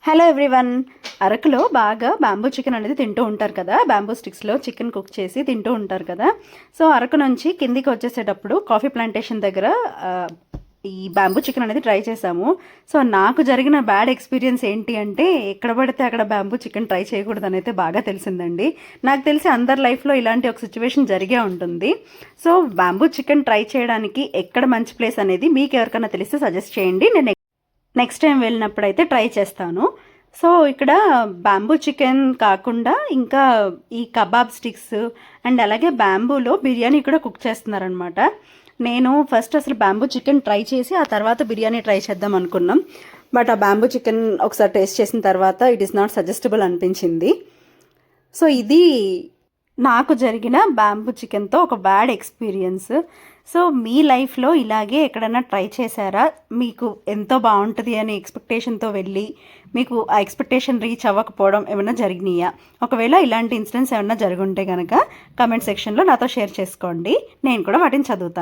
Hello everyone. అరకులో బాగా bamboo chicken అనేది తింటూ ఉంటారు కదా, బ్యాంబూ స్టిక్స్లో చికెన్ కుక్ చేసి తింటూ ఉంటారు కదా. సో అరకు నుంచి కిందికి వచ్చేసేటప్పుడు కాఫీ ప్లాంటేషన్ దగ్గర ఈ బ్యాంబూ చికెన్ అనేది ట్రై చేసాము. సో నాకు జరిగిన బ్యాడ్ ఎక్స్పీరియన్స్ ఏంటి అంటే, ఎక్కడ పడితే అక్కడ బ్యాంబూ చికెన్ ట్రై చేయకూడదని అయితే బాగా తెలిసిందండి. నాకు తెలిసి అందరి లైఫ్లో ఇలాంటి ఒక సిచ్యువేషన్ జరిగే ఉంటుంది. సో బ్యాంబూ చికెన్ ట్రై చేయడానికి ఎక్కడ మంచి ప్లేస్ అనేది మీకు ఎవరికైనా తెలిస్తే సజెస్ట్ చేయండి. నేను నెక్స్ట్ టైం వెళ్ళినప్పుడు అయితే ట్రై చేస్తాను. సో ఇక్కడ బ్యాంబూ చికెన్ కాకుండా ఇంకా ఈ కబాబ్ స్టిక్స్ అండ్ అలాగే బ్యాంబూలో బిర్యానీ కూడా కుక్ చేస్తున్నారనమాట. నేను ఫస్ట్ అసలు బ్యాంబూ చికెన్ ట్రై చేసి ఆ తర్వాత బిర్యానీ ట్రై చేద్దాం అనుకున్నాం. బట్ ఆ బ్యాంబూ చికెన్ ఒకసారి టేస్ట్ చేసిన తర్వాత ఇట్ ఈస్ నాట్ సజెస్టబుల్ అనిపించింది. సో ఇది నాకు జరిగిన బ్యాంబూ చికెన్తో ఒక బ్యాడ్ ఎక్స్పీరియన్స్. సో మీ లైఫ్లో ఇలాగే ఎక్కడైనా ట్రై చేశారా? మీకు ఎంతో బాగుంటుంది అనే ఎక్స్పెక్టేషన్తో వెళ్ళి మీకు ఆ ఎక్స్పెక్టేషన్ రీచ్ అవ్వకపోవడం ఏమైనా జరిగినాయా? ఒకవేళ ఇలాంటి ఇన్సిడెంట్స్ ఏమైనా జరుగుంటే కనుక కమెంట్ సెక్షన్లో నాతో షేర్ చేసుకోండి. నేను కూడా వాటిని చదువుతాను.